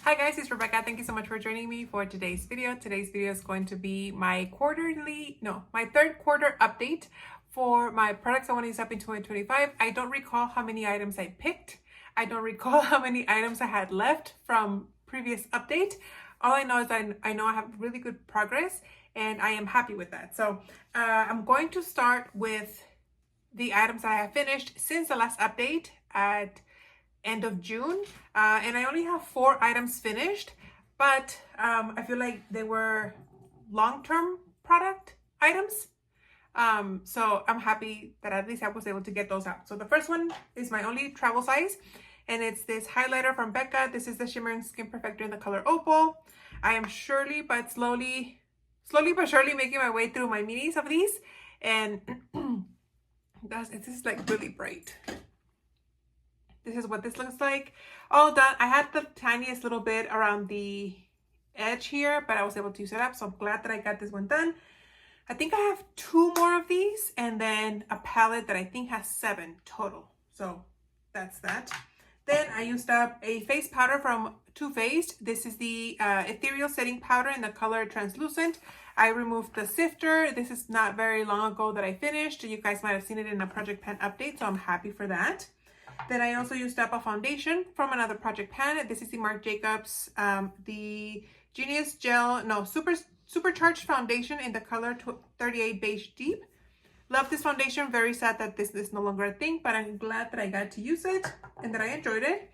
Hi guys, it's Rebecca. Thank you so much for joining me for today's video. Today's video is going to be my third quarter update for my products I want to use up in 2025. I don't recall how many items I picked. I don't recall how many items I had left from previous update. All I know is that I know I have really good progress and I am happy with that. So I'm going to start with the items I have finished since the last update at end of June, and I only have 4 items finished, but I feel like they were long-term product items, so I'm happy that at least I was able to get those out. So the first one is my only travel size, and it's this highlighter from Becca. This is the Shimmering Skin Perfector in the color Opal. I am slowly but surely making my way through my minis of these, and this is like really bright. This is what this looks like. All done. I had the tiniest little bit around the edge here, but I was able to use it up. So I'm glad that I got this one done. I think I have 2 more of these and then a palette that I think has 7 total. So that's that. Then I used up a face powder from Too Faced. This is the Ethereal Setting Powder in the color Translucent. I removed the sifter. This is not very long ago that I finished. You guys might have seen it in a Project Pan update, so I'm happy for that. Then I also used up a foundation from another Project Pan. This is the Marc Jacobs, the Genius Supercharged Foundation in the color 38 Beige Deep. Love this foundation. Very sad that this is no longer a thing, but I'm glad that I got to use it and that I enjoyed it.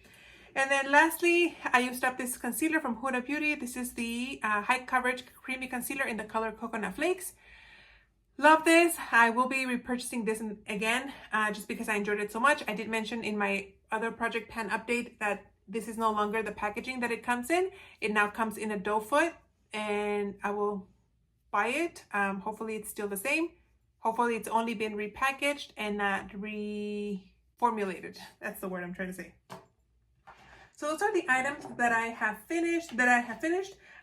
And then lastly, I used up this concealer from Huda Beauty. This is the High Coverage Creamy Concealer in the color Coconut Flakes. Love this. I will be repurchasing this again just because I enjoyed it so much. I did mention in my other Project Pan update that this is no longer the packaging that it comes in. It now comes in a doe foot, and I will buy it. Hopefully it's still the same. Hopefully it's only been repackaged and not reformulated. That's the word I'm trying to say. So those are the items that I have finished.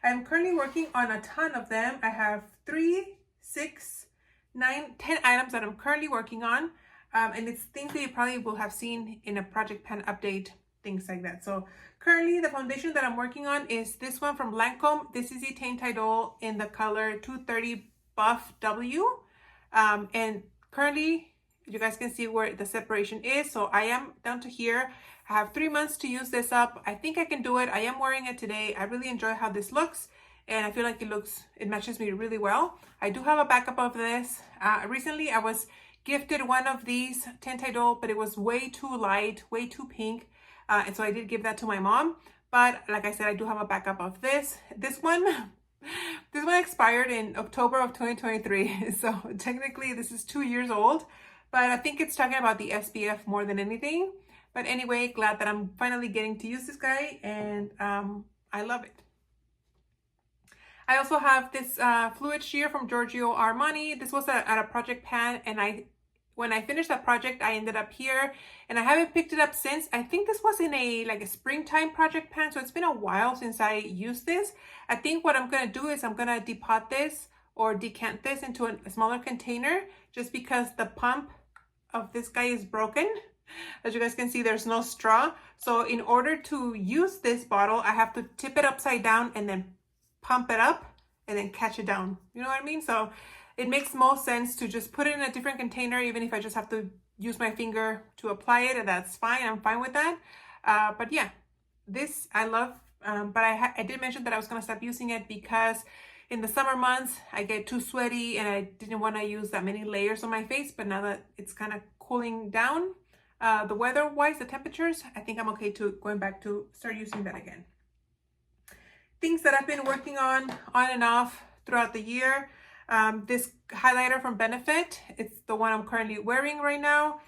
I am currently working on a ton of them. I have 3, 6, 9, 10 items that I'm currently working on, and it's things that you probably will have seen in a Project Pan update, things like that. So currently the foundation that I'm working on is this one from Lancome. This is the Teint Idol in the color 230 Buff W, and currently you guys can see where the separation is. So I am down to here. I have 3 months to use this up. I think I can do it. I am wearing it today. I really enjoy how this looks, and I feel like it matches me really well. I do have a backup of this. Recently I was gifted one of these Teint Idol, but it was way too light, way too pink. And so I did give that to my mom. But like I said, I do have a backup of this. This one expired in October of 2023. So technically this is 2 years old, but I think it's talking about the SPF more than anything. But anyway, glad that I'm finally getting to use this guy, and I love it. I also have this fluid sheer from Giorgio Armani. This was at a Project Pan, and when I finished that project, I ended up here, and I haven't picked it up since. I think this was in a springtime Project Pan, so it's been a while since I used this. I think what I'm gonna do is I'm gonna depot this or decant this into a smaller container, just because the pump of this guy is broken. As you guys can see, there's no straw. So in order to use this bottle, I have to tip it upside down and then pump it up and then catch it down. You know what I mean? So it makes most sense to just put it in a different container, even if I just have to use my finger to apply it, and that's fine. I'm fine with that. But yeah, this I love. But I did mention that I was going to stop using it because in the summer months I get too sweaty and I didn't want to use that many layers on my face. But now that it's kind of cooling down, the weather-wise, the temperatures, I think I'm okay to going back to start using that again. Things that I've been working on and off throughout the year. This highlighter from Benefit. It's the one I'm currently wearing right now.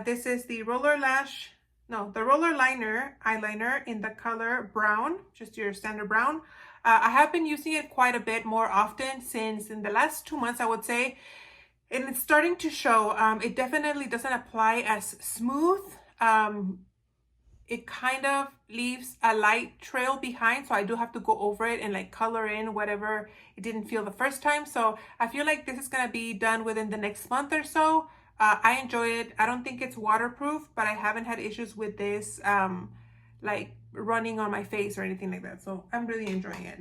This is the Roller Liner eyeliner in the color brown, just your standard brown. I have been using it quite a bit more often since in the last 2 months, I would say. And it's starting to show. It definitely doesn't apply as smooth. It kind of leaves a light trail behind, so I do have to go over it and color in whatever it didn't feel the first time. So I feel like this is going to be done within the next month or so. I enjoy it. I don't think it's waterproof, but I haven't had issues with this running on my face or anything like that. So I'm really enjoying it.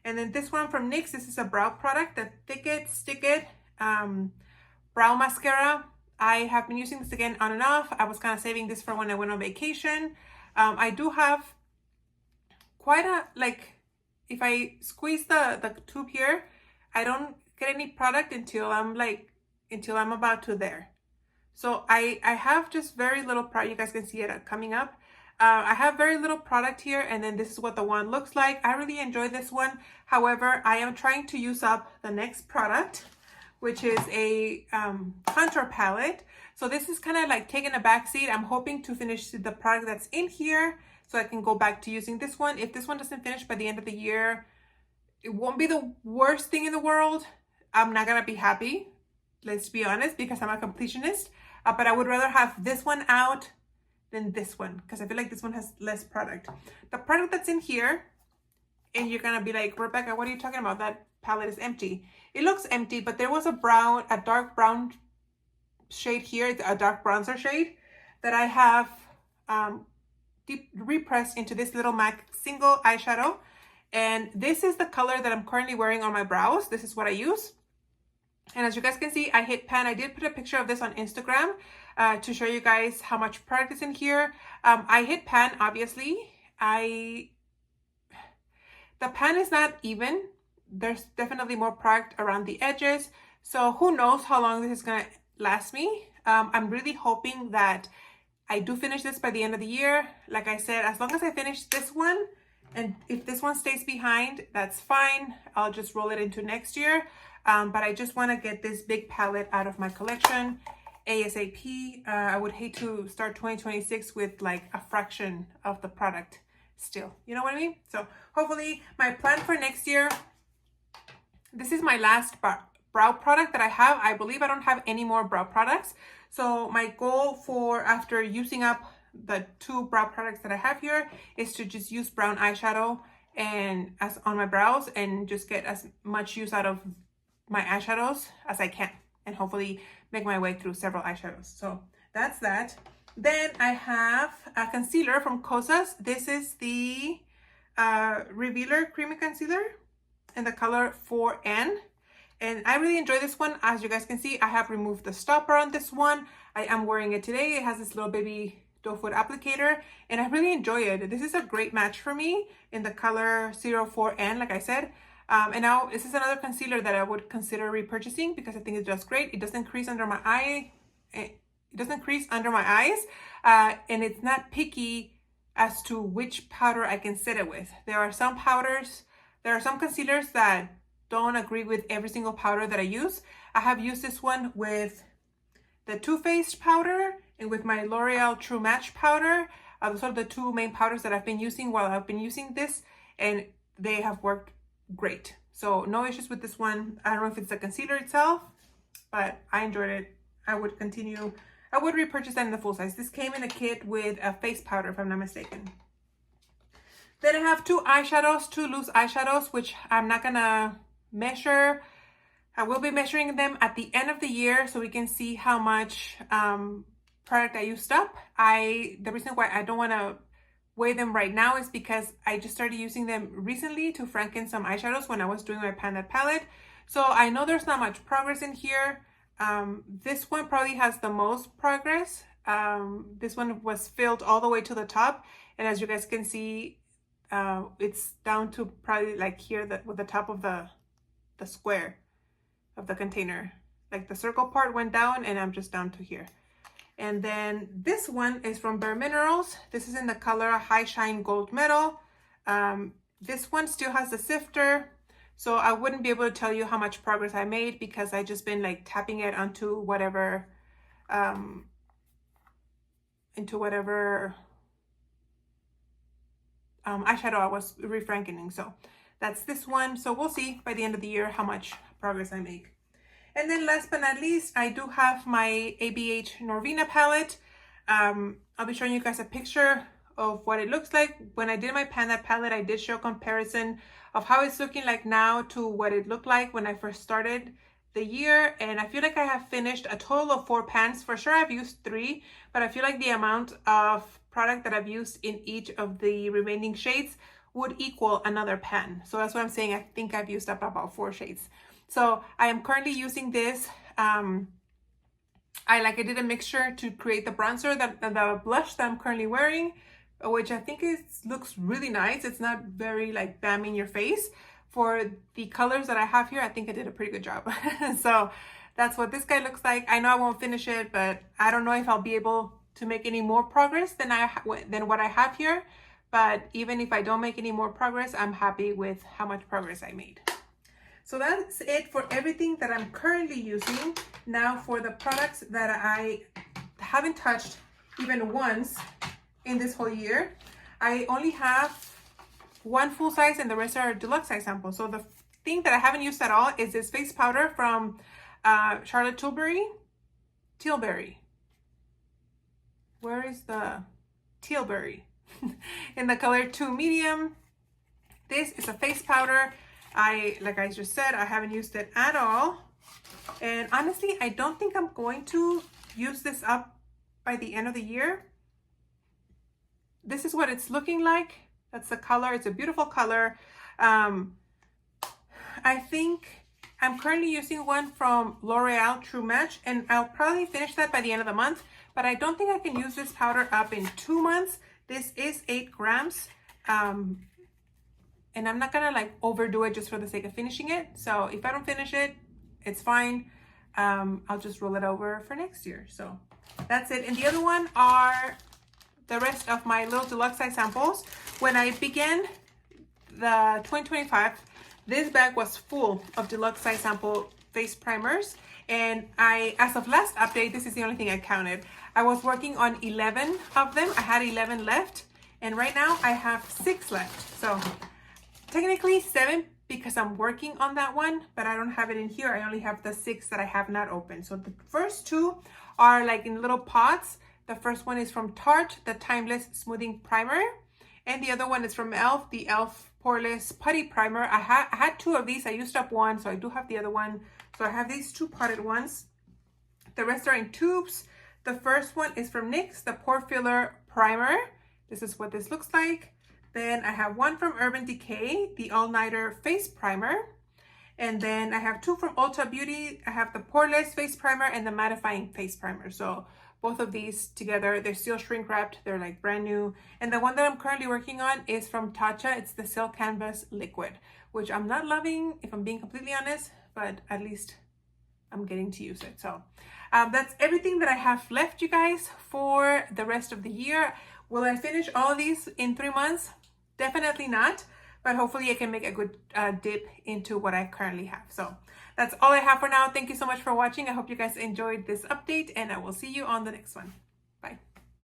And then this one from NYX, this is a brow product, the Thick It, Stick It brow mascara. I have been using this again on and off. I was kind of saving this for when I went on vacation. I do have quite a, like, if I squeeze the tube here, I don't get any product until I'm about to there. So I have just very little product. You guys can see it coming up. I have very little product here, and then this is what the one looks like. I really enjoy this one. However, I am trying to use up the next product, which is a contour palette. So this is kind of like taking a back seat. I'm hoping to finish the product that's in here so I can go back to using this one. If this one doesn't finish by the end of the year, it won't be the worst thing in the world. I'm not gonna be happy, let's be honest, because I'm a completionist. But I would rather have this one out than this one, because I feel like this one has less product. The product that's in here, and you're gonna be like, Rebecca, what are you talking about? That palette is empty. It looks empty, but there was a dark brown shade here, a dark bronzer shade that I have deep repressed into this little MAC single eyeshadow. And this is the color that I'm currently wearing on my brows. This is what I use. And as you guys can see, I hit pan. I did put a picture of this on Instagram to show you guys how much product is in here. I hit pan, obviously. The pan is not even. There's definitely more product around the edges. So who knows how long this is going to last me. I'm really hoping that I do finish this by the end of the year. Like I said, as long as I finish this one, and if this one stays behind, that's fine. I'll just roll it into next year. But I just want to get this big palette out of my collection ASAP. I would hate to start 2026 with like a fraction of the product still. You know what I mean? So hopefully my plan for next year, this is my last brow product that I have. I believe I don't have any more brow products. So my goal for after using up the 2 brow products that I have here is to just use brown eyeshadow and as on my brows and just get as much use out of my eyeshadows as I can, and hopefully make my way through several eyeshadows. So that's that. Then I have a concealer from Kosas. This is the Revealer Creamy Concealer in the color 4N. And I really enjoy this one. As you guys can see, I have removed the stopper on this one. I am wearing it today. It has this little baby doe foot applicator, and I really enjoy it. This is a great match for me in the color 04N, like I said. And now this is another concealer that I would consider repurchasing because I think it does great. It doesn't crease under my eye. It doesn't crease under my eyes, and it's not picky as to which powder I can set it with. There are some concealers that don't agree with every single powder that I use. I have used this one with the Too Faced powder and with my L'Oreal True Match powder. Those are the 2 main powders that I've been using while I've been using this, and they have worked great. So no issues with this one. I don't know if it's the concealer itself, but I enjoyed it. I would repurchase that in the full size. This came in a kit with a face powder, if I'm not mistaken. Then I have 2 eyeshadows, 2 loose eyeshadows, which I'm not gonna measure. I will be measuring them at the end of the year so we can see how much product I used up. The reason why I don't want to weigh them right now is because I just started using them recently to franken some eyeshadows when I was doing my Panda palette. So I know there's not much progress in here. This one probably has the most progress. This one was filled all the way to the top, and as you guys can see, it's down to probably like here with the top of the square of the container. Like the circle part went down and I'm just down to here. And then this one is from Bare Minerals. This is in the color High Shine Gold Metal. This one still has the sifter, so I wouldn't be able to tell you how much progress I made because I just been like tapping it onto whatever eyeshadow I was refrankening. So that's this one. So we'll see by the end of the year how much progress I make. And then last but not least, I do have my ABH Norvina palette. I'll be showing you guys a picture of what it looks like. When I did my Panda palette, I did show a comparison of how it's looking like now to what it looked like when I first started the year. And I feel like I have finished a total of 4 pans. For sure I've used 3, but I feel like the amount of product that I've used in each of the remaining shades would equal another pan. So that's what I'm saying. I think I've used up about 4 shades. So I am currently using this. I did a mixture to create the bronzer, the blush that I'm currently wearing, which I think looks really nice. It's not very like bam in your face. For the colors that I have here, I think I did a pretty good job. So that's what this guy looks like. I know I won't finish it, but I don't know if I'll be able to make any more progress than what I have here. But even if I don't make any more progress, I'm happy with how much progress I made. So that's it for everything that I'm currently using. Now for the products that I haven't touched even once in this whole year, I only have 1 full size and the rest are deluxe size samples. So the thing that I haven't used at all is this face powder from Charlotte Tilbury. Where is the Tilbury? In the color 2 medium. This is a face powder. Like I just said, I haven't used it at all. And honestly, I don't think I'm going to use this up by the end of the year. This is what it's looking like. That's the color. It's a beautiful color. I think I'm currently using one from L'Oreal True Match, and I'll probably finish that by the end of the month, but I don't think I can use this powder up in 2 months. This is 8 grams. And I'm not gonna like overdo it just for the sake of finishing it. So if I don't finish it, it's fine. I'll just roll it over for next year. So that's it. And the other one are the rest of my little deluxe size samples. When I began the 2025, this bag was full of deluxe size sample face primers. And as of last update, this is the only thing I counted. I was working on 11 of them. I had 11 left. And right now I have 6 left. So technically 7 because I'm working on that one, but I don't have it in here. I only have the 6 that I have not opened. So the first 2 are like in little pots. The first one is from Tarte, the Timeless Smoothing Primer. And the other one is from e.l.f., the e.l.f. Poreless Putty Primer. I had 2 of these. I used up 1, so I do have the other one. So I have these 2 potted ones. The rest are in tubes. The first one is from NYX, the Pore Filler Primer. This is what this looks like. Then I have 1 from Urban Decay, the All Nighter Face Primer. And then I have 2 from Ulta Beauty. I have the Poreless Face Primer and the Mattifying Face Primer. So both of these together, they're still shrink wrapped. They're like brand new. And the one that I'm currently working on is from Tatcha. It's the Silk Canvas Liquid, which I'm not loving, if I'm being completely honest, but at least I'm getting to use it. So that's everything that I have left, you guys, for the rest of the year. Will I finish all of these in 3 months? Definitely not, but hopefully I can make a good dip into what I currently have. So that's all I have for now. Thank you so much for watching. I hope you guys enjoyed this update, and I will see you on the next one.